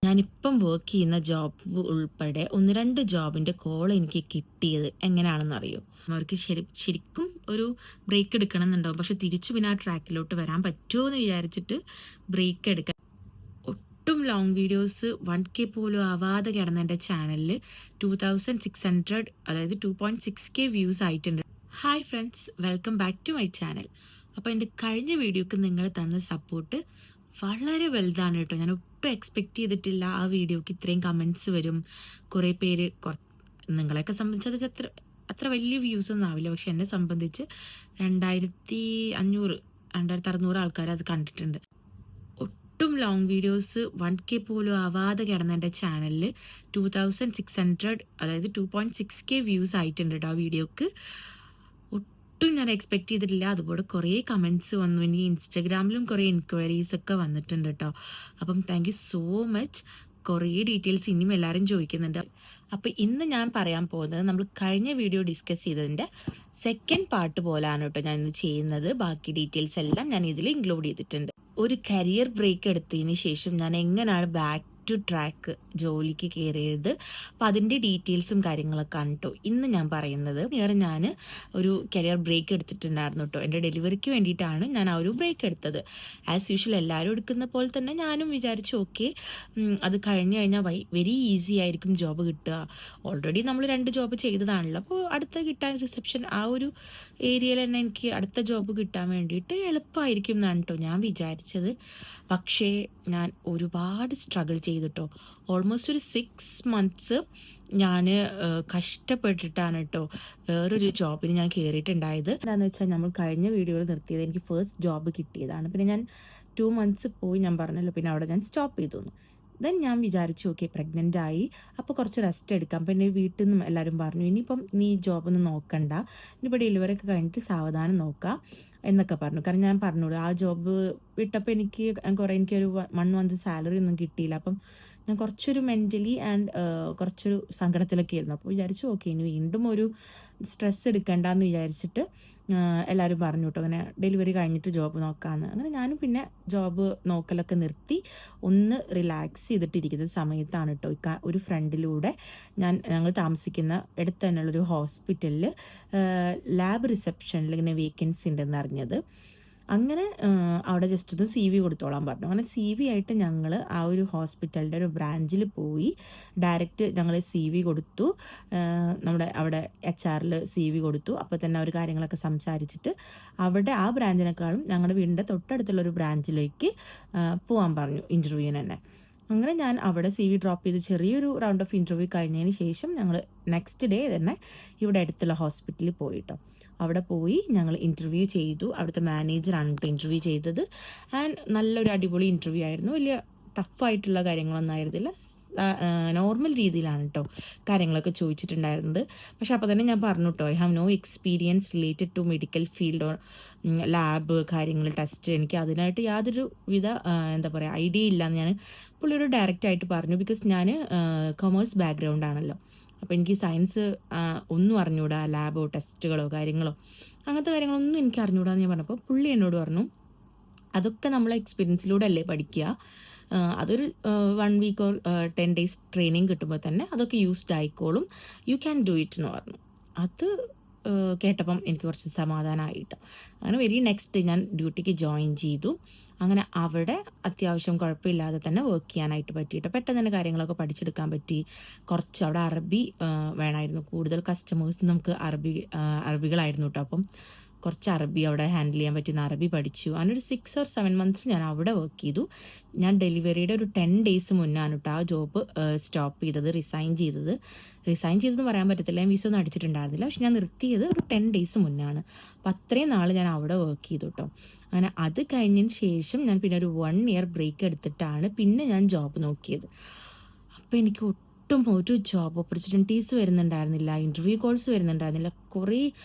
ഞാനിപ്പം വർക്ക് ചെയ്യുന്ന ജോബ് ഉൾപ്പെടെ 1-2 ജോബിൻ്റെ കോൾ എനിക്ക് കിട്ടിയത് എങ്ങനെയാണെന്നറിയോ? അവർക്ക് ശരിക്കും ഒരു ബ്രേക്ക് എടുക്കണം എന്നുണ്ടാവും. പക്ഷെ തിരിച്ചു പിന്നെ ആ ട്രാക്കിലോട്ട് വരാൻ പറ്റുമോ എന്ന് വിചാരിച്ചിട്ട് ബ്രേക്ക് എടുക്കാൻ ഒട്ടും ലോങ് വീഡിയോസ് 1K പോലും ആവാതെ കിടന്ന എൻ്റെ ചാനലിൽ 2600 അതായത് 2.6K വ്യൂസ് ആയിട്ടുണ്ട്. Hi friends, welcome back to my channel. അപ്പോൾ എൻ്റെ കഴിഞ്ഞ വീഡിയോക്ക് നിങ്ങൾ തന്ന സപ്പോർട്ട് വളരെ വലുതാണ് കേട്ടോ. ഞാൻ ഒട്ടും എക്സ്പെക്റ്റ് ചെയ്തിട്ടില്ല ആ വീഡിയോക്ക് ഇത്രയും കമൻറ്റ്സ് വരും. കുറേ പേര് നിങ്ങളെയൊക്കെ സംബന്ധിച്ച് അത് അത്ര വലിയ വ്യൂസ് ഒന്നും ആവില്ല, പക്ഷെ എന്നെ സംബന്ധിച്ച് 2500-2600 ആൾക്കാർ അത് കണ്ടിട്ടുണ്ട്. ഒട്ടും ലോങ് വീഡിയോസ് 1K പോലും ആവാതെ കിടന്ന എൻ്റെ ചാനലിൽ 2600 അതായത് 2.6K വ്യൂസ് ആയിട്ടുണ്ട് കേട്ടോ ആ വീഡിയോക്ക്. ഒട്ടും ഞാൻ എക്സ്പെക്റ്റ് ചെയ്തിട്ടില്ല. അതുപോലെ കുറേ കമൻറ്റ്സ് വന്നു. ഇനി ഇൻസ്റ്റഗ്രാമിലും കുറേ എൻക്വയറീസ് ഒക്കെ വന്നിട്ടുണ്ട് കേട്ടോ. അപ്പം താങ്ക് യു സോ മച്ച്. കുറേ ഡീറ്റെയിൽസ് ഇനിയും എല്ലാവരും ചോദിക്കുന്നുണ്ട്. അപ്പോൾ ഇന്ന് ഞാൻ പറയാൻ പോകുന്നത് നമ്മൾ കഴിഞ്ഞ വീഡിയോ ഡിസ്കസ് ചെയ്തതിൻ്റെ സെക്കൻഡ് പാർട്ട് പോലാണ് കേട്ടോ ഞാൻ ഇന്ന് ചെയ്യുന്നത്. ബാക്കി ഡീറ്റെയിൽസ് എല്ലാം ഞാൻ ഇതിൽ ഇൻക്ലൂഡ് ചെയ്തിട്ടുണ്ട്. ഒരു കരിയർ ബ്രേക്ക് എടുത്തതിന് ശേഷം ഞാൻ എങ്ങനെയാണ് ബാക്ക് ടു ട്രാക്ക് ജോലിക്ക് കയറിയത്, അപ്പം അതിൻ്റെ ഡീറ്റെയിൽസും കാര്യങ്ങളൊക്കെ ആണ് കേട്ടോ ഇന്ന് ഞാൻ പറയുന്നത്. ഞാൻ ഒരു കരിയർ ബ്രേക്ക് എടുത്തിട്ടുണ്ടായിരുന്നു കേട്ടോ. എൻ്റെ ഡെലിവറിക്ക് വേണ്ടിയിട്ടാണ് ഞാൻ ആ ഒരു ബ്രേക്ക് എടുത്തത്. ആസ് യൂഷ്വൽ എല്ലാവരും എടുക്കുന്ന പോലെ തന്നെ ഞാനും വിചാരിച്ചു ഓക്കെ അത് കഴിഞ്ഞ് കഴിഞ്ഞാൽ വെരി ഈസി ആയിരിക്കും ജോബ് കിട്ടുക. ഓൾറെഡി നമ്മൾ 2 ജോബ് ചെയ്തതാണല്ലോ, അപ്പോൾ അടുത്ത കിട്ടാൻ റിസപ്ഷൻ ആ ഒരു ഏരിയയിൽ തന്നെ എനിക്ക് അടുത്ത ജോബ് കിട്ടാൻ വേണ്ടിയിട്ട് എളുപ്പമായിരിക്കും എന്നാണ് കേട്ടോ ഞാൻ വിചാരിച്ചത്. പക്ഷേ ഞാൻ ഒരുപാട് സ്ട്രഗിൾ ചെയ്തിട്ടോ. ഓൾമോസ്റ്റ് ഒരു 6 months ഞാൻ കഷ്ടപ്പെട്ടിട്ടാണ് കേട്ടോ വേറൊരു ജോബിന് ഞാൻ കയറിയിട്ടുണ്ടായത്. എന്താണെന്ന് വെച്ചാൽ നമ്മൾ കഴിഞ്ഞ വീഡിയോയിൽ നിർത്തിയത് എനിക്ക് ഫസ്റ്റ് ജോബ് കിട്ടിയതാണ്. പിന്നെ ഞാൻ 2 months പോയി, ഞാൻ പറഞ്ഞല്ലോ, പിന്നെ അവിടെ ഞാൻ സ്റ്റോപ്പ് ചെയ്തു. ദെൻ ഞാൻ വിചാരിച്ചു ഓക്കെ പ്രഗ്നൻ്റ് ആയി, അപ്പോൾ കുറച്ച് റെസ്റ്റ് എടുക്കാം. പിന്നെ വീട്ടിൽ നിന്നും എല്ലാവരും പറഞ്ഞു ഇനിയിപ്പം നീ ജോബൊന്നും നോക്കണ്ട, ഇനിയിപ്പോൾ ഡെലിവറി ഒക്കെ കഴിഞ്ഞിട്ട് സാവധാനം നോക്കാം എന്നൊക്കെ പറഞ്ഞു. കാരണം ഞാൻ പറഞ്ഞോളൂ ആ ജോബ് വിട്ടപ്പോൾ എനിക്കൊരു 1 month സാലറി ഒന്നും കിട്ടിയില്ല. അപ്പം ഞാൻ കുറച്ചൊരു മെൻ്റലി ആൻഡ് കുറച്ചൊരു സങ്കടത്തിലൊക്കെ ആയിരുന്നു. അപ്പോൾ വിചാരിച്ചു ഓക്കെ ഇനി വീണ്ടും ഒരു സ്ട്രെസ് എടുക്കണ്ടെന്ന് വിചാരിച്ചിട്ട് എല്ലാവരും പറഞ്ഞു കേട്ടോ അങ്ങനെ ഡെലിവറി കഴിഞ്ഞിട്ട് ജോബ് നോക്കാമെന്ന്. അങ്ങനെ ഞാനും പിന്നെ ജോബ് നോക്കലൊക്കെ നിർത്തി ഒന്ന് റിലാക്സ് ചെയ്തിട്ടിരിക്കുന്ന സമയത്താണ് കേട്ടോ ഒരു ഫ്രണ്ടിലൂടെ ഞങ്ങൾ താമസിക്കുന്ന അടുത്ത് തന്നെയുള്ളൊരു ഹോസ്പിറ്റലിൽ ലാബ് റിസപ്ഷനിൽ ഇങ്ങനെ വേക്കൻസി ഉണ്ടെന്ന് അറിഞ്ഞത്. അങ്ങനെ അവിടെ ജസ്റ്റ് ഒന്ന് CV കൊടുത്തോളാൻ പറഞ്ഞു. അങ്ങനെ CV ആയിട്ട് ഞങ്ങൾ ആ ഒരു ഹോസ്പിറ്റലിൻ്റെ ഒരു ബ്രാഞ്ചിൽ പോയി ഡയറക്റ്റ് ഞങ്ങൾ CV കൊടുത്തു. നമ്മുടെ അവിടെ HR CV കൊടുത്തു. അപ്പോൾ തന്നെ അവർ കാര്യങ്ങളൊക്കെ സംസാരിച്ചിട്ട് അവിടെ ആ ബ്രാഞ്ചിനേക്കാളും ഞങ്ങളുടെ വീടിൻ്റെ തൊട്ടടുത്തുള്ളൊരു ബ്രാഞ്ചിലേക്ക് പോകാൻ പറഞ്ഞു ഇൻ്റർവ്യൂവിന് തന്നെ. അങ്ങനെ ഞാൻ അവിടെ CV ഡ്രോപ്പ് ചെയ്ത് ചെറിയൊരു റൗണ്ട് ഓഫ് ഇൻ്റർവ്യൂ കഴിഞ്ഞതിന് ശേഷം ഞങ്ങൾ നെക്സ്റ്റ് ഡേ തന്നെ ഇവിടെ അടുത്തുള്ള ഹോസ്പിറ്റലിൽ പോയിട്ടോ. അവിടെ പോയി ഞങ്ങൾ ഇൻ്റർവ്യൂ ചെയ്തു. അവിടുത്തെ മാനേജറാണ് കേട്ടോ ഇൻ്റർവ്യൂ ചെയ്തത്. ആൻഡ് നല്ലൊരു അടിപൊളി ഇൻ്റർവ്യൂ ആയിരുന്നു. വലിയ ടഫായിട്ടുള്ള കാര്യങ്ങളൊന്നും ആയിരുന്നില്ല. നോർമൽ രീതിയിലാണ് കേട്ടോ കാര്യങ്ങളൊക്കെ ചോദിച്ചിട്ടുണ്ടായിരുന്നത്. പക്ഷെ അപ്പോൾ തന്നെ ഞാൻ പറഞ്ഞു കേട്ടോ I have no experience related to medical field or lab കാര്യങ്ങൾ ടെസ്റ്റ്, എനിക്ക് അതിനായിട്ട് യാതൊരു വിധ ഐഡിയ ഇല്ലയെന്ന് ഞാൻ പുള്ളിയോട് ഡയറക്റ്റായിട്ട് പറഞ്ഞു. ബിക്കോസ് ഞാൻ കൊമേഴ്സ് ബാക്ക്ഗ്രൗണ്ട് ആണല്ലോ. അപ്പോൾ എനിക്ക് സയൻസ് ഒന്നും അറിഞ്ഞൂടാ, ലാബോ ടെസ്റ്റുകളോ കാര്യങ്ങളോ അങ്ങനത്തെ കാര്യങ്ങളൊന്നും എനിക്ക് അറിഞ്ഞൂടാന്ന് ഞാൻ പറഞ്ഞപ്പോൾ പുള്ളി എന്നോട് പറഞ്ഞു അതൊക്കെ നമ്മൾ എക്സ്പീരിയൻസിലൂടെ അല്ലേ പഠിക്കുക, അതൊരു 1 week or 10 days ട്രെയിനിങ് കിട്ടുമ്പോൾ തന്നെ അതൊക്കെ യൂസ്ഡ് ആയിക്കോളും, യു ക്യാൻ ഡു ഇറ്റ് എന്ന് പറഞ്ഞു. അത് കേട്ടപ്പം എനിക്ക് കുറച്ച് സമാധാനമായിട്ട് അങ്ങനെ വെരി നെക്സ്റ്റ് ഞാൻ ഡ്യൂട്ടിക്ക് ജോയിൻ ചെയ്തു. അങ്ങനെ അവിടെ അത്യാവശ്യം കുഴപ്പമില്ലാതെ തന്നെ വർക്ക് ചെയ്യാനായിട്ട് പറ്റിയിട്ട് പെട്ടെന്ന് തന്നെ കാര്യങ്ങളൊക്കെ പഠിച്ചെടുക്കാൻ പറ്റി. കുറച്ച് അവിടെ അറബി വേണമായിരുന്നു, കൂടുതൽ കസ്റ്റമേഴ്സ് നമുക്ക് അറബികളായിരുന്നു കേട്ടോ. അപ്പം കുറച്ച് അറബി അവിടെ ഹാൻഡിൽ ചെയ്യാൻ പറ്റുന്ന അറബി പഠിച്ചു. അങ്ങനെ ഒരു 6 or 7 months ഞാൻ അവിടെ വർക്ക് ചെയ്തു. ഞാൻ ഡെലിവറിയുടെ ഒരു 10 days മുന്നാണ് കേട്ടോ ആ ജോബ് സ്റ്റോപ്പ് ചെയ്തത്, റിസൈൻ ചെയ്തതെന്ന് പറയാൻ പറ്റത്തില്ല, ഞാൻ വിസ ഒന്നും അടിച്ചിട്ടുണ്ടായിരുന്നില്ല. പക്ഷെ ഞാൻ നിർത്തിയത് ഒരു 10 days മുന്നാണ്. അപ്പോൾ അത്രയും നാൾ ഞാൻ അവിടെ വർക്ക് ചെയ്തു കേട്ടോ. അങ്ങനെ അത് കഴിഞ്ഞതിന് ശേഷം ഞാൻ പിന്നെ ഒരു 1 year ബ്രേക്ക് എടുത്തിട്ടാണ് പിന്നെ ഞാൻ ജോബ് നോക്കിയത്. അപ്പോൾ എനിക്ക് ഒട്ടും ഒരു ജോബ് ഓപ്പർച്യൂണിറ്റീസ് വരുന്നുണ്ടായിരുന്നില്ല, ഇൻ്റർവ്യൂ കോൾസ് വരുന്നുണ്ടായിരുന്നില്ല. കുറേ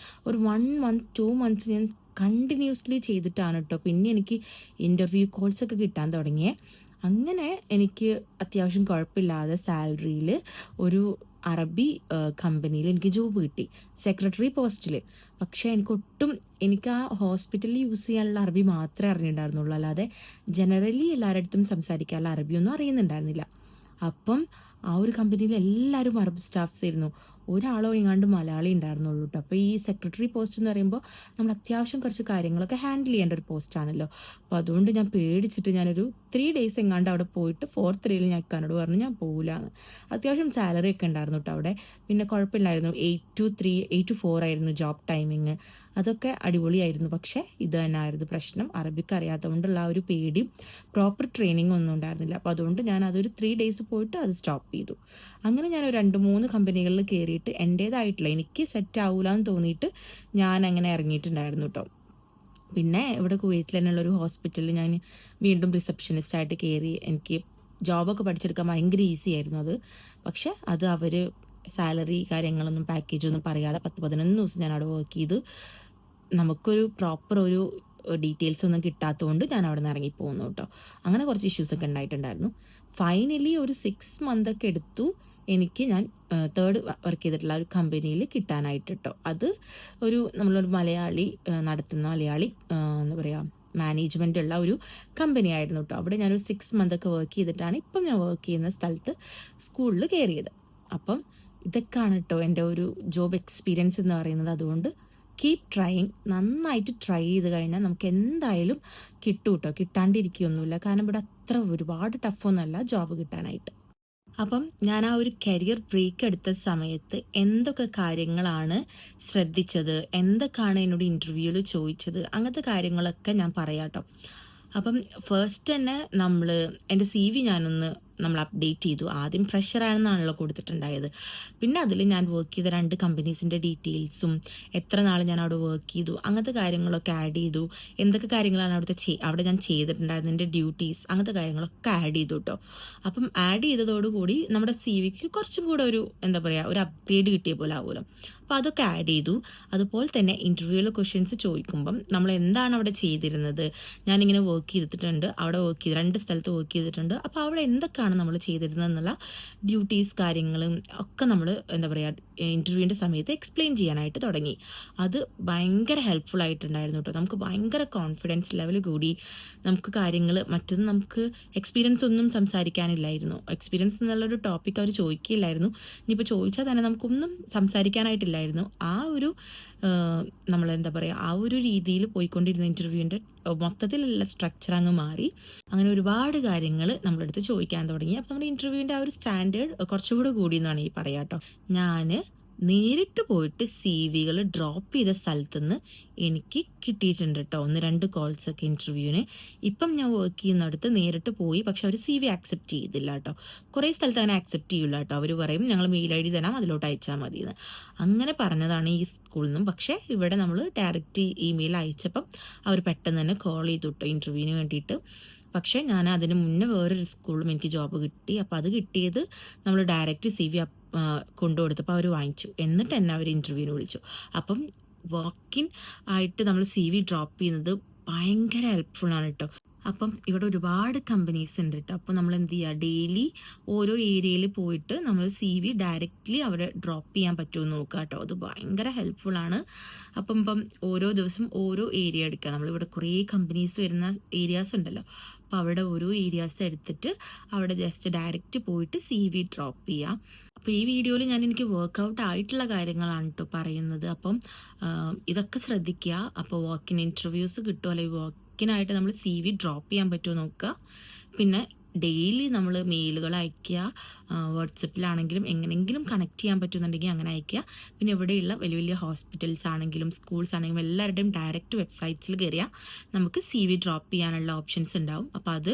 ഒരു 1 month 2 months ഞാൻ കണ്ടിന്യൂസ്ലി ചെയ്തിട്ടാണ് കേട്ടോ പിന്നെ എനിക്ക് ഇൻ്റർവ്യൂ കോൾസൊക്കെ കിട്ടാൻ തുടങ്ങിയത്. അങ്ങനെ എനിക്ക് അത്യാവശ്യം കുഴപ്പമില്ലാതെ സാലറിയിൽ ഒരു അറബി കമ്പനിയിൽ എനിക്ക് ജോബ് കിട്ടി, സെക്രട്ടറി പോസ്റ്റിൽ. പക്ഷേ എനിക്ക് ആ ഹോസ്പിറ്റലിൽ യൂസ് ചെയ്യാനുള്ള അറബി മാത്രമേ അറിഞ്ഞിട്ടുണ്ടായിരുന്നുള്ളൂ, അല്ലാതെ ജനറലി എല്ലാവരുടെ അടുത്തും സംസാരിക്കാനുള്ള അറബിയൊന്നും അറിയുന്നുണ്ടായിരുന്നില്ല. അപ്പം ആ ഒരു കമ്പനിയിൽ എല്ലാവരും അറബ് സ്റ്റാഫ്സ് ആയിരുന്നു. ഒരാളോ എങ്ങാണ്ട് മലയാളി ഉണ്ടായിരുന്നുള്ളൂ കേട്ടോ. അപ്പോൾ ഈ സെക്രട്ടറി പോസ്റ്റ് എന്ന് പറയുമ്പോൾ നമ്മൾ അത്യാവശ്യം കുറച്ച് കാര്യങ്ങളൊക്കെ ഹാൻഡിൽ ചെയ്യേണ്ട ഒരു പോസ്റ്റാണല്ലോ. അപ്പോൾ അതുകൊണ്ട് ഞാൻ പേടിച്ചിട്ട് ഞാനൊരു 3 ഡേയ്സ് എങ്ങാണ്ട് അവിടെ പോയിട്ട് 4th ഡേയിൽ ഞാൻ ഇക്കാനോട് പറഞ്ഞു ഞാൻ പോകില്ലാന്ന്. അത്യാവശ്യം സാലറി ഒക്കെ ഉണ്ടായിരുന്നു കേട്ടോ അവിടെ. പിന്നെ കുഴപ്പമില്ലായിരുന്നു, 8 to 4 ആയിരുന്നു ജോബ് ടൈമിങ്. അതൊക്കെ അടിപൊളിയായിരുന്നു. പക്ഷേ ഇത് തന്നെ ആയിരുന്നു പ്രശ്നം, അറബിക്ക് അറിയാത്തതുകൊണ്ടുള്ള ആ ഒരു പേടി, പ്രോപ്പർ ട്രെയിനിങ് ഒന്നും ഉണ്ടായിരുന്നില്ല. അപ്പോൾ അതുകൊണ്ട് ഞാൻ അതൊരു 3 ഡേയ്സ് പോയിട്ട് അത് സ്റ്റോപ്പ് ചെയ്തു. അങ്ങനെ ഞാൻ ഒരു 2-3 കമ്പനികളിൽ കയറിയിട്ട് എൻ്റേതായിട്ടില്ല, എനിക്ക് സെറ്റ് ആവൂല എന്ന് തോന്നിയിട്ട് ഞാൻ അങ്ങനെ ഇറങ്ങിയിട്ടുണ്ടായിരുന്നു കേട്ടോ. പിന്നെ ഇവിടെ കുവൈറ്റിൽ തന്നെയുള്ള ഒരു ഹോസ്പിറ്റലിൽ ഞാൻ വീണ്ടും റിസപ്ഷനിസ്റ്റായിട്ട് കയറി. എനിക്ക് ജോബൊക്കെ പഠിച്ചെടുക്കാൻ ഭയങ്കര ഈസി ആയിരുന്നു അത്. പക്ഷെ അത് അവർ സാലറി കാര്യങ്ങളൊന്നും പാക്കേജൊന്നും പറയാതെ 10-11 ദിവസം ഞാൻ അവിടെ വർക്ക് ചെയ്തു. നമുക്കൊരു പ്രോപ്പർ ഒരു ഡീറ്റെയിൽസ് ഒന്നും കിട്ടാത്തതുകൊണ്ട് ഞാൻ അവിടെ നിന്ന് ഇറങ്ങിപ്പോകുന്നു കേട്ടോ. അങ്ങനെ കുറച്ച് ഇഷ്യൂസൊക്കെ ഉണ്ടായിട്ടുണ്ടായിരുന്നു. ഫൈനലി ഒരു 6 month ഒക്കെ എടുത്തു എനിക്ക് ഞാൻ 3rd വർക്ക് ചെയ്തിട്ടുള്ള ഒരു കമ്പനിയിൽ കിട്ടാനായിട്ട് കേട്ടോ. അത് നമ്മളൊരു മലയാളി നടത്തുന്ന മലയാളി എന്താ പറയുക മാനേജ്മെൻ്റ് ഉള്ള ഒരു കമ്പനി ആയിരുന്നു കേട്ടോ. അവിടെ ഞാനൊരു 6 month ഒക്കെ വർക്ക് ചെയ്തിട്ടാണ് ഇപ്പം ഞാൻ വർക്ക് ചെയ്യുന്ന സ്ഥലത്ത് സ്കൂളിൽ കയറിയത്. അപ്പം ഇതൊക്കെയാണ് കേട്ടോ എൻ്റെ ഒരു ജോബ് എക്സ്പീരിയൻസ് എന്ന് പറയുന്നത്. അതുകൊണ്ട് കീപ് ട്രൈയിങ്, നന്നായിട്ട് ട്രൈ ചെയ്ത് കഴിഞ്ഞാൽ നമുക്ക് എന്തായാലും കിട്ടും കേട്ടോ, കിട്ടാണ്ടിരിക്കുകയൊന്നുമില്ല. കാരണം ഇവിടെ അത്ര ഒരുപാട് ടഫൊന്നുമല്ല ജോബ് കിട്ടാനായിട്ട്. അപ്പം ഞാൻ ആ ഒരു കരിയർ ബ്രേക്ക് എടുത്ത സമയത്ത് എന്തൊക്കെ കാര്യങ്ങളാണ് ശ്രദ്ധിച്ചത്, എന്തൊക്കെയാണ് എന്നോട് ഇൻ്റർവ്യൂവിൽ ചോദിച്ചത്, അങ്ങനത്തെ കാര്യങ്ങളൊക്കെ ഞാൻ പറയാം കേട്ടോ. അപ്പം ഫസ്റ്റ് തന്നെ എൻ്റെ CV നമ്മൾ അപ്ഡേറ്റ് ചെയ്തു. ആദ്യം ഫ്രഷറാണെന്നാണല്ലോ കൊടുത്തിട്ടുണ്ടായത്. പിന്നെ അതിൽ ഞാൻ വർക്ക് ചെയ്ത 2 കമ്പനീസിൻ്റെ ഡീറ്റെയിൽസും എത്ര നാൾ ഞാൻ അവിടെ വർക്ക് ചെയ്തു അങ്ങനത്തെ കാര്യങ്ങളൊക്കെ ആഡ് ചെയ്തു. എന്തൊക്കെ കാര്യങ്ങളാണ് അവിടെ ഞാൻ ചെയ്തിട്ടുണ്ടായിരുന്നത്, എൻ്റെ ഡ്യൂട്ടീസ്, അങ്ങനത്തെ കാര്യങ്ങളൊക്കെ ആഡ് ചെയ്തു കേട്ടോ. അപ്പം ആഡ് ചെയ്തതോടുകൂടി നമ്മുടെ CVക്ക് കുറച്ചും കൂടെ ഒരു എന്താ പറയുക ഒരു അപ്ഗ്രേഡ് കിട്ടിയ പോലെ ആവുമല്ലോ. അപ്പോൾ അതൊക്കെ ആഡ് ചെയ്തു. അതുപോലെ തന്നെ ഇൻ്റർവ്യൂവിലെ ക്വസ്റ്റ്യൻസ് ചോദിക്കുമ്പം നമ്മൾ എന്താണ് അവിടെ ചെയ്തിരുന്നത്, ഞാനിങ്ങനെ വർക്ക് ചെയ്തിട്ടുണ്ട്, അവിടെ 2 സ്ഥലത്ത് വർക്ക് ചെയ്തിട്ടുണ്ട്, അപ്പോൾ അവിടെ എന്തൊക്കെയാണ് നമ്മൾ ചെയ്തിരുന്നത് എന്നുള്ള ഡ്യൂട്ടീസ് കാര്യങ്ങളും ഒക്കെ നമ്മൾ എന്താ പറയുക ഇൻ്റർവ്യൂവിൻ്റെ സമയത്ത് എക്സ്പ്ലെയിൻ ചെയ്യാനായിട്ട് തുടങ്ങി. അത് ഭയങ്കര ഹെൽപ്ഫുൾ ആയിട്ടുണ്ടായിരുന്നു കേട്ടോ. നമുക്ക് ഭയങ്കര കോൺഫിഡൻസ് ലെവൽ കൂടി. നമുക്ക് കാര്യങ്ങൾ മറ്റൊന്നും നമുക്ക് എക്സ്പീരിയൻസ് ഒന്നും സംസാരിക്കാനില്ലായിരുന്നു. എക്സ്പീരിയൻസ് എന്നുള്ളൊരു ടോപ്പിക് അവർ ചോദിക്കില്ലായിരുന്നു. ഇനിയിപ്പോൾ ചോദിച്ചാൽ തന്നെ നമുക്കൊന്നും സംസാരിക്കാനായിട്ടില്ലായിരുന്നു. ആ ഒരു നമ്മളെന്താ പറയുക ആ ഒരു രീതിയിൽ പോയിക്കൊണ്ടിരുന്ന ഇൻ്റർവ്യൂവിൻ്റെ മൊത്തത്തിലുള്ള സ്ട്രക്ചർ അങ്ങ് മാറി. അങ്ങനെ ഒരുപാട് കാര്യങ്ങൾ നമ്മളെടുത്ത് ചോദിക്കാൻ തുടങ്ങി. അപ്പോൾ നമ്മുടെ ഇൻ്റർവ്യൂവിൻ്റെ ആ ഒരു സ്റ്റാൻഡേർഡ് കുറച്ചുകൂടെ കൂടി എന്നാണ് ഈ പറയാം കേട്ടോ. ഞാൻ നേരിട്ട് പോയിട്ട് CVകൾ ഡ്രോപ്പ് ചെയ്ത സ്ഥലത്തുനിന്ന് എനിക്ക് കിട്ടിയിട്ടുണ്ട് കേട്ടോ 1-2 കോൾസൊക്കെ ഇൻ്റർവ്യൂവിന്. ഇപ്പം ഞാൻ വർക്ക് ചെയ്യുന്നിടത്ത് നേരിട്ട് പോയി, പക്ഷെ അവർ CV ആക്സെപ്റ്റ് ചെയ്തില്ല കേട്ടോ. കുറേ സ്ഥലത്ത് അങ്ങനെ ആക്സെപ്റ്റ് ചെയ്യില്ല കേട്ടോ. അവർ പറയും ഞങ്ങൾ മെയിൽ ID തരാം, അതിലോട്ട് അയച്ചാൽ മതിയെന്ന്. അങ്ങനെ പറഞ്ഞതാണ് ഈ സ്കൂളിൽ നിന്നും. പക്ഷേ ഇവിടെ നമ്മൾ ഡയറക്റ്റ് ഇമെയിൽ അയച്ചപ്പം അവർ പെട്ടെന്ന് തന്നെ കോൾ ചെയ്തു കേട്ടോ ഇൻ്റർവ്യൂവിന് വേണ്ടിയിട്ട്. പക്ഷേ ഞാൻ അതിന് മുന്നേ വേറൊരു സ്കൂളിലും എനിക്ക് ജോബ് കിട്ടി. അപ്പോൾ അത് കിട്ടിയത് നമ്മൾ ഡയറക്റ്റ് CV കൊണ്ടുകൊടുത്തപ്പോൾ അവർ വാങ്ങിച്ചു. എന്നിട്ട് എന്നെ അവർ ഇൻ്റർവ്യൂവിന് വിളിച്ചു. അപ്പം വാക്കിൻ ആയിട്ട് നമ്മൾ CV ഡ്രോപ്പ് ചെയ്യുന്നത് ഭയങ്കര ഹെൽപ്ഫുള്ളാണ് കേട്ടോ. അപ്പം ഇവിടെ ഒരുപാട് കമ്പനീസ് ഉണ്ട് കേട്ടോ. അപ്പോൾ നമ്മൾ എന്ത് ചെയ്യുക, ഡെയിലി ഓരോ ഏരിയയിൽ പോയിട്ട് നമ്മൾ CV ഡയറക്റ്റ്ലി അവിടെ ഡ്രോപ്പ് ചെയ്യാൻ പറ്റുമോ നോക്കുക കേട്ടോ. അത് ഭയങ്കര ഹെൽപ്ഫുള്ളാണ്. ഇപ്പം ഓരോ ദിവസം ഓരോ ഏരിയ എടുക്കുക. നമ്മളിവിടെ കുറേ കമ്പനീസ് വരുന്ന ഏരിയാസ് ഉണ്ടല്ലോ. അപ്പോൾ അവിടെ ഓരോ ഏരിയാസ് എടുത്തിട്ട് അവിടെ ജസ്റ്റ് ഡയറക്റ്റ് പോയിട്ട് CV ഡ്രോപ്പ് ചെയ്യുക. അപ്പോൾ ഈ വീഡിയോയിൽ എനിക്ക് വർക്കൗട്ട് ആയിട്ടുള്ള കാര്യങ്ങളാണ് കേട്ടോ പറയുന്നത്. അപ്പം ഇതൊക്കെ ശ്രദ്ധിക്കുക. അപ്പോൾ വാക്കിൻ ഇൻ്റർവ്യൂസ് കിട്ടുമോ അല്ലെങ്കിൽ വാക്കിനായിട്ട് നമ്മൾ CV ഡ്രോപ്പ് ചെയ്യാൻ പറ്റുമോ നോക്കുക. പിന്നെ ഡെയിലി നമ്മൾ മെയിലുകൾ അയയ്ക്കുക. വാട്സപ്പിലാണെങ്കിലും എങ്ങനെയെങ്കിലും കണക്ട് ചെയ്യാൻ പറ്റുന്നുണ്ടെങ്കിൽ അങ്ങനെ അയയ്ക്കുക. പിന്നെ ഇവിടെയുള്ള വലിയ വലിയ ഹോസ്പിറ്റൽസ് ആണെങ്കിലും സ്കൂൾസ് ആണെങ്കിലും എല്ലാവരുടെയും ഡയറക്റ്റ് വെബ്സൈറ്റ്സിൽ കയറിയാൽ നമുക്ക് CV ഡ്രോപ്പ് ചെയ്യാനുള്ള ഓപ്ഷൻസ് ഉണ്ടാവും. അപ്പോൾ അത്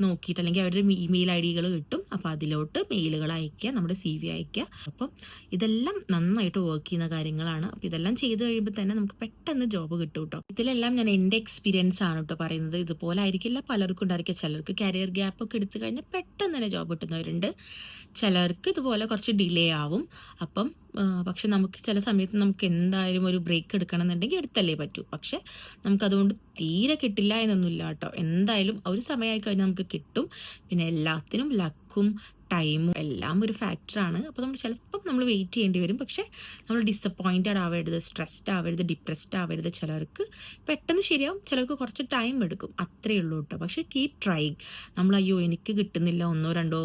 നോക്കിയിട്ട് അല്ലെങ്കിൽ അവരുടെ ഇമെയിൽ IDകൾ കിട്ടും. അപ്പോൾ അതിലോട്ട് മെയിലുകൾ അയയ്ക്കുക, നമ്മുടെ CV അയയ്ക്കുക. അപ്പം ഇതെല്ലാം നന്നായിട്ട് വർക്ക് ചെയ്യുന്ന കാര്യങ്ങളാണ്. അപ്പോൾ ഇതെല്ലാം ചെയ്ത് കഴിയുമ്പോൾ തന്നെ നമുക്ക് പെട്ടെന്ന് ജോബ് കിട്ടും കേട്ടോ. ഇതിലെല്ലാം ഞാൻ എൻ്റെ എക്സ്പീരിയൻസ് ആണ് കേട്ടോ പറയുന്നത്. ഇതുപോലെ ആയിരിക്കില്ല പലർക്കും ഉണ്ടായിരിക്കുക. ചിലർക്ക് കരിയർ ഗ്യാപ്പൊക്കെ എടുത്തു കഴിഞ്ഞാൽ പെട്ടെന്ന് തന്നെ ജോബ് കിട്ടുന്നവരുണ്ട്. ചിലർക്ക് ഇതുപോലെ കുറച്ച് ഡിലേ ആവും. അപ്പം പക്ഷെ നമുക്ക് ചില സമയത്ത് നമുക്ക് എന്തായാലും ഒരു ബ്രേക്ക് എടുക്കണം എന്നുണ്ടെങ്കിൽ എടുത്തല്ലേ പറ്റൂ. പക്ഷെ നമുക്കതുകൊണ്ട് തീരെ കിട്ടില്ല എന്നൊന്നുമില്ല കേട്ടോ. എന്തായാലും ഒരു സമയമായി കഴിഞ്ഞാൽ നമുക്ക് കിട്ടും. പിന്നെ എല്ലാത്തിനും ലക്കും ടൈമും എല്ലാം ഒരു ഫാക്ടറാണ്. അപ്പോൾ നമ്മൾ ചിലപ്പം നമ്മൾ വെയിറ്റ് ചെയ്യേണ്ടി വരും. പക്ഷേ നമ്മൾ ഡിസപ്പോയിൻറ്റഡ് ആവരുത്, സ്ട്രെസ്ഡ് ആവരുത്, ഡിപ്രസ്ഡ് ആവരുത്. ചിലർക്ക് പെട്ടെന്ന് ശരിയാവും, ചിലർക്ക് കുറച്ച് ടൈം എടുക്കും, അത്രയേ ഉള്ളൂ കേട്ടോ. പക്ഷേ കീപ് ട്രൈയിങ്. നമ്മൾ അയ്യോ എനിക്ക് കിട്ടുന്നില്ല 1-2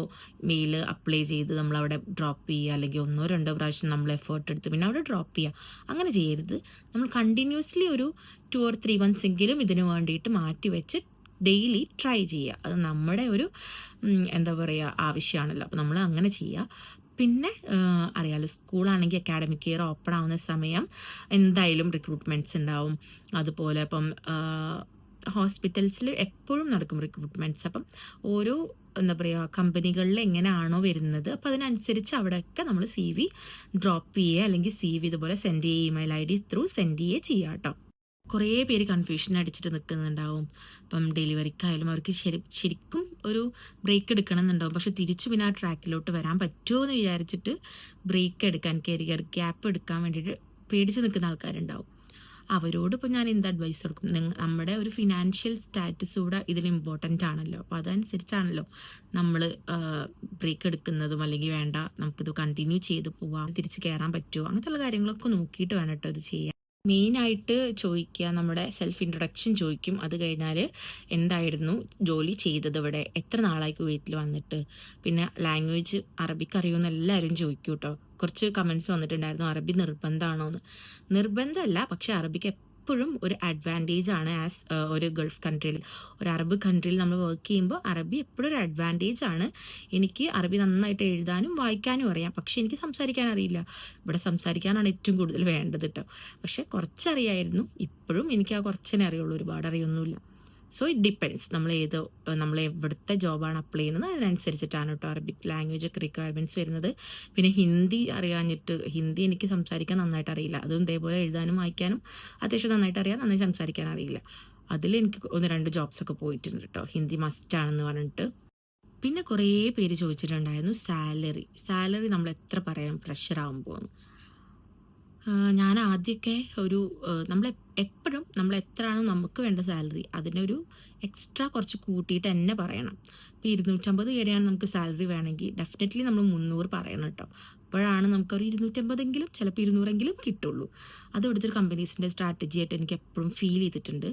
മെയിൽ അപ്ലൈ ചെയ്ത് നമ്മളവിടെ ഡ്രോപ്പ് ചെയ്യുക, അല്ലെങ്കിൽ 1-2 പ്രാവശ്യം നമ്മൾ എഫേർട്ട് എടുത്ത് പിന്നെ അവിടെ ഡ്രോപ്പ് ചെയ്യുക, അങ്ങനെ ചെയ്യരുത്. നമ്മൾ കണ്ടിന്യൂസ്ലി ഒരു 2 or 3 months എങ്കിലും ഇതിനു വേണ്ടിയിട്ട് മാറ്റി വെച്ച് ഡെയിലി ട്രൈ ചെയ്യുക. അത് നമ്മുടെ ഒരു എന്താ പറയുക ആവശ്യമാണല്ലോ, അപ്പോൾ നമ്മൾ അങ്ങനെ ചെയ്യുക. പിന്നെ അറിയാലോ, സ്കൂളാണെങ്കിൽ അക്കാഡമിക് ഇയർ ഓപ്പൺ ആവുന്ന സമയം എന്തായാലും റിക്രൂട്ട്മെൻറ്റ്സ് ഉണ്ടാവും. അതുപോലെ ഇപ്പം ഹോസ്പിറ്റൽസിൽ എപ്പോഴും നടക്കും റിക്രൂട്ട്മെൻറ്റ്സ്. അപ്പം ഓരോ എന്താ പറയുക കമ്പനികളിൽ എങ്ങനെയാണോ വരുന്നത്, അപ്പോൾ അതിനനുസരിച്ച് അവിടെയൊക്കെ നമ്മൾ CV ഡ്രോപ്പ് ചെയ്യുക, അല്ലെങ്കിൽ CV ഇതുപോലെ സെൻഡ് ചെയ്യുക, ഇമെയിൽ ID ത്രൂ സെൻഡ് ചെയ്യുക കേട്ടോ. കുറേ പേര് കൺഫ്യൂഷൻ അടിച്ചിട്ട് നിൽക്കുന്നുണ്ടാവും. ഇപ്പം ഡെലിവറിക്കായാലും അവർക്ക് ശരിക്കും ഒരു ബ്രേക്ക് എടുക്കണം എന്നുണ്ടാവും. പക്ഷെ തിരിച്ചു പിന്നെ ആ ട്രാക്കിലോട്ട് വരാൻ പറ്റുമോ എന്ന് വിചാരിച്ചിട്ട് ബ്രേക്ക് എടുക്കാൻ, കരിയർ ഗ്യാപ്പ് എടുക്കാൻ വേണ്ടിയിട്ട് പേടിച്ച് നിൽക്കുന്ന ആൾക്കാരുണ്ടാവും. അവരോട് ഇപ്പോൾ ഞാൻ എന്ത് അഡ്വൈസ് കൊടുക്കും, നമ്മുടെ ഒരു ഫിനാൻഷ്യൽ സ്റ്റാറ്റസ് കൂടെ ഇതിൽ ഇമ്പോർട്ടൻ്റ് ആണല്ലോ. അപ്പോൾ അതനുസരിച്ചാണല്ലോ നമ്മൾ ബ്രേക്ക് എടുക്കുന്നതും, അല്ലെങ്കിൽ വേണ്ട നമുക്കിത് കണ്ടിന്യൂ ചെയ്ത് പോവാം, തിരിച്ച് കയറാൻ പറ്റുമോ, അങ്ങനത്തെ കാര്യങ്ങളൊക്കെ നോക്കിയിട്ട് വേണം കേട്ടോ ഇത് ചെയ്യാൻ. മെയിനായിട്ട് ചോദിക്കുക, നമ്മുടെ സെൽഫ് ഇൻട്രൊഡക്ഷൻ ചോദിക്കും. അത് കഴിഞ്ഞാൽ എന്തായിരുന്നു ജോലി ചെയ്തത്, ഇവിടെ എത്ര നാളായി കുവൈത്തിൽ വന്നിട്ട്, പിന്നെ ലാംഗ്വേജ് അറബിക്ക് അറിയുമെന്ന് എല്ലാവരും ചോദിക്കും കേട്ടോ. കുറച്ച് കമൻറ്റ്സ് വന്നിട്ടുണ്ടായിരുന്നു അറബി നിർബന്ധമാണോ എന്ന്. നിർബന്ധമല്ല, പക്ഷേ അറബിക്ക് എപ്പോഴും ഒരു അഡ്വാൻറ്റേജ് ആണ്. ആസ് ഒരു ഗൾഫ് കൺട്രിയിൽ, ഒരു അറബ് കൺട്രിയിൽ നമ്മൾ വർക്ക് ചെയ്യുമ്പോൾ അറബി എപ്പോഴും ഒരു അഡ്വാൻറ്റേജ് ആണ്. എനിക്ക് അറബി നന്നായിട്ട് എഴുതാനും വായിക്കാനും അറിയാം, പക്ഷേ എനിക്ക് സംസാരിക്കാൻ അറിയില്ല. ഇവിടെ സംസാരിക്കാനാണ് ഏറ്റവും കൂടുതൽ വേണ്ടത് കേട്ടോ. പക്ഷേ കുറച്ചറിയായിരുന്നു, ഇപ്പോഴും എനിക്ക് ആ കുറച്ചേ അറിയുള്ളൂ, ഒരുപാട് അറിയൊന്നുമില്ല. സോ ഇറ്റ് ഡിപ്പെൻഡ്സ്, നമ്മൾ എവിടുത്തെ ജോബാണ് അപ്ലൈ ചെയ്യുന്നത് അതിനനുസരിച്ചിട്ടാണ് കേട്ടോ അറബിക് ലാംഗ്വേജ് ഒക്കെ റിക്വയർമെൻറ്റ്സ് വരുന്നത്. പിന്നെ ഹിന്ദി അറിയാഞ്ഞിട്ട്, ഹിന്ദി എനിക്ക് സംസാരിക്കാൻ നന്നായിട്ട് അറിയില്ല, അതും ഇതേപോലെ എഴുതാനും വായിക്കാനും അത്യാവശ്യം നന്നായിട്ട് അറിയാം, നന്നായി സംസാരിക്കാൻ അറിയില്ല. അതിലെനിക്ക് 1-2 ജോബ്സൊക്കെ പോയിട്ടുണ്ട് കേട്ടോ, ഹിന്ദി മസ്റ്റാണെന്ന് പറഞ്ഞിട്ട്. പിന്നെ കുറേ പേര് ചോദിച്ചിട്ടുണ്ടായിരുന്നു സാലറി നമ്മൾ എത്ര പറയാം ഫ്രഷർ ആകുമ്പോൾ. ഞാൻ ആദ്യമൊക്കെ നമ്മൾ എപ്പോഴും നമ്മൾ എത്രയാണോ നമുക്ക് വേണ്ട സാലറി അതിനൊരു എക്സ്ട്രാ കുറച്ച് കൂട്ടിയിട്ട് തന്നെ പറയണം. ഇപ്പോൾ 250 കയറിയാണ് നമുക്ക് സാലറി വേണമെങ്കിൽ ഡെഫിനറ്റ്ലി നമ്മൾ 300 പറയണം കേട്ടോ. അപ്പോഴാണ് നമുക്കൊരു 250 ചിലപ്പോൾ 200 കിട്ടുള്ളൂ. അത് ഇവിടുത്തെ ഒരു കമ്പനീസിൻ്റെ സ്ട്രാറ്റജി ആയിട്ട് എനിക്ക് എപ്പോഴും ഫീൽ ചെയ്തിട്ടുണ്ട്.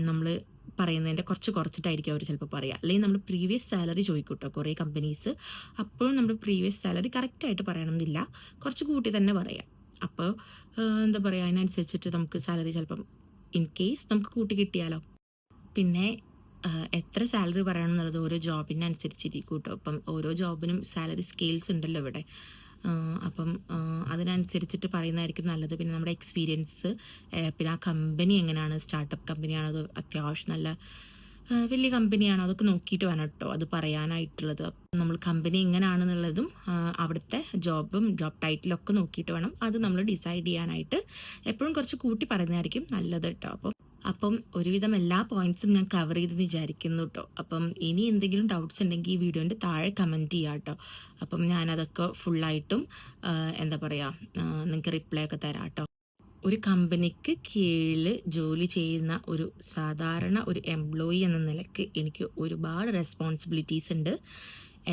നമ്മൾ പറയുന്നതിൻ്റെ കുറച്ചിട്ടായിരിക്കും അവർ ചിലപ്പോൾ പറയുക, അല്ലെങ്കിൽ നമ്മൾ പ്രീവിയസ് സാലറി ചോദിക്കും കേട്ടോ കുറേ കമ്പനീസ്. അപ്പോഴും നമ്മൾ പ്രീവിയസ് സാലറി കറക്റ്റായിട്ട് പറയണമെന്നില്ല, കുറച്ച് കൂട്ടി തന്നെ പറയാം. അപ്പോൾ എന്താ പറയുക, അതിനനുസരിച്ചിട്ട് നമുക്ക് സാലറി ചിലപ്പം ഇൻ കേസ് നമുക്ക് കൂട്ടി കിട്ടിയാലോ. പിന്നെ എത്ര സാലറി പറയണം എന്നുള്ളത് ഓരോ ജോബിനനുസരിച്ചിരിക്കും കേട്ടോ. അപ്പം ഓരോ ജോബിനും സാലറി സ്കെയിൽസ് ഉണ്ടല്ലോ ഇവിടെ. അപ്പം അതിനനുസരിച്ചിട്ട് പറയുന്നതായിരിക്കും നല്ലത്. പിന്നെ നമ്മുടെ എക്സ്പീരിയൻസ്, പിന്നെ ആ കമ്പനി എങ്ങനെയാണ്, സ്റ്റാർട്ടപ്പ് കമ്പനിയാണോ അതോ അത്യാവശ്യം നല്ല വലിയ കമ്പനിയാണോ, അതൊക്കെ നോക്കിയിട്ട് വേണം കേട്ടോ അത് പറയാനായിട്ടുള്ളത്. നമ്മൾ കമ്പനി എങ്ങനെയാണെന്നുള്ളതും അവിടുത്തെ ജോബ് ടൈറ്റിലൊക്കെ നോക്കിയിട്ട് വേണം അത് നമ്മൾ ഡിസൈഡ് ചെയ്യാനായിട്ട്. എപ്പോഴും കുറച്ച് കൂട്ടി പറയുന്നതായിരിക്കും നല്ലത് കേട്ടോ. അപ്പം ഒരുവിധം എല്ലാ പോയിന്റ്സും ഞാൻ കവർ ചെയ്തെന്ന് വിചാരിക്കുന്നു കേട്ടോ. അപ്പം ഇനി എന്തെങ്കിലും ഡൗട്ട്സ് ഉണ്ടെങ്കിൽ ഈ വീഡിയോൻ്റെ താഴെ കമൻറ്റ് ചെയ്യാം കേട്ടോ. അപ്പം ഞാനതൊക്കെ ഫുള്ളായിട്ടും എന്താ പറയുക നിങ്ങൾക്ക് റിപ്ലൈ ഒക്കെ തരാം കേട്ടോ. ഒരു കമ്പനിക്ക് കീഴിൽ ജോലി ചെയ്യുന്ന ഒരു സാധാരണ ഒരു എംപ്ലോയി എന്ന നിലയ്ക്ക് എനിക്ക് ഒരുപാട് റെസ്പോൺസിബിലിറ്റീസ് ഉണ്ട്.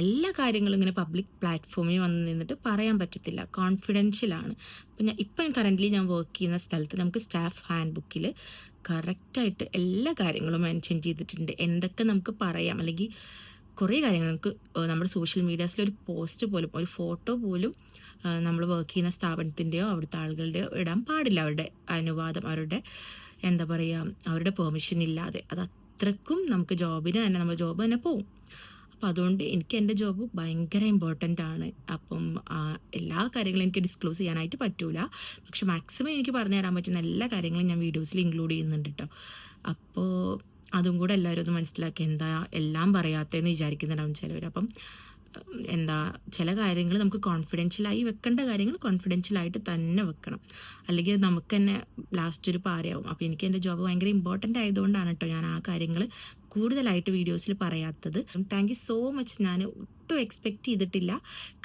എല്ലാ കാര്യങ്ങളും ഇങ്ങനെ പബ്ലിക് പ്ലാറ്റ്ഫോമിൽ വന്ന് നിന്നിട്ട് പറയാൻ പറ്റത്തില്ല, കോൺഫിഡൻഷ്യലാണ്. അപ്പം ഇപ്പം കറൻ്റ്ലി ഞാൻ വർക്ക് ചെയ്യുന്ന സ്ഥലത്ത് നമുക്ക് സ്റ്റാഫ് ഹാൻഡ് ബുക്കിൽ കറക്റ്റായിട്ട് എല്ലാ കാര്യങ്ങളും മെൻഷൻ ചെയ്തിട്ടുണ്ട്, എന്തൊക്കെ നമുക്ക് പറയാം. അല്ലെങ്കിൽ കുറേ കാര്യങ്ങൾ നമുക്ക് നമ്മുടെ സോഷ്യൽ മീഡിയാസിലൊരു പോസ്റ്റ് പോലും, ഒരു ഫോട്ടോ പോലും നമ്മൾ വർക്ക് ചെയ്യുന്ന സ്ഥാപനത്തിൻ്റെയോ അവിടുത്തെ ആളുകളുടെയോ ഇടാൻ പാടില്ല, അവരുടെ അനുവാദം, അവരുടെ എന്താ പറയുക അവരുടെ പെർമിഷൻ ഇല്ലാതെ. അത് അത്രക്കും നമുക്ക് നമ്മുടെ ജോബ് തന്നെ പോവും. അപ്പം അതുകൊണ്ട് എനിക്ക് എൻ്റെ ജോബ് ഭയങ്കര ഇമ്പോർട്ടൻ്റ് ആണ്. അപ്പം എല്ലാ കാര്യങ്ങളും എനിക്ക് ഡിസ്ക്ലോസ് ചെയ്യാനായിട്ട് പറ്റൂല, പക്ഷെ മാക്സിമം എനിക്ക് പറഞ്ഞു തരാൻ പറ്റുന്ന എല്ലാ കാര്യങ്ങളും ഞാൻ വീഡിയോസിൽ ഇൻക്ലൂഡ് ചെയ്യുന്നുണ്ട് കേട്ടോ. അപ്പോൾ അതും കൂടെ എല്ലാവരും ഒന്ന് മനസ്സിലാക്കി, എന്താ എല്ലാം പറയാത്തതെന്ന് വിചാരിക്കുന്നുണ്ടാവും ചിലവർ. അപ്പം ചില കാര്യങ്ങൾ നമുക്ക് കോൺഫിഡൻഷ്യലായി വെക്കേണ്ട കാര്യങ്ങൾ കോൺഫിഡൻഷ്യലായിട്ട് തന്നെ വെക്കണം, അല്ലെങ്കിൽ നമുക്ക് തന്നെ ലാസ്റ്റ് ഒരു പാരയാവും. അപ്പോൾ എനിക്ക് എൻ്റെ ജോബ് ഭയങ്കര ഇമ്പോർട്ടൻ്റ് ആയതുകൊണ്ടാണ് കേട്ടോ ഞാൻ ആ കാര്യങ്ങൾ കൂടുതലായിട്ട് വീഡിയോസിൽ പറയാത്തത്. Thank you so much. ഞാൻ ഒട്ടും എക്സ്പെക്റ്റ് ചെയ്തിട്ടില്ല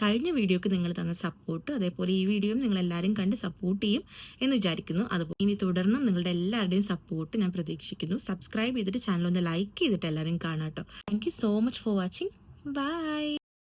കഴിഞ്ഞ വീഡിയോക്ക് നിങ്ങൾ തന്ന സപ്പോർട്ട്, അതേപോലെ ഈ വീഡിയോയും നിങ്ങളെല്ലാവരും കണ്ട് സപ്പോർട്ട് ചെയ്യും എന്ന് വിചാരിക്കുന്നു. അതുപോലെ ഇനി തുടർന്നും നിങ്ങളുടെ എല്ലാവരുടെയും സപ്പോർട്ട് ഞാൻ പ്രതീക്ഷിക്കുന്നു. സബ്സ്ക്രൈബ് ചെയ്തിട്ട് ചാനൽ ഒന്ന് ലൈക്ക് ചെയ്തിട്ട് എല്ലാവരും കാണാം കേട്ടോ. Thank you so much for watching. By.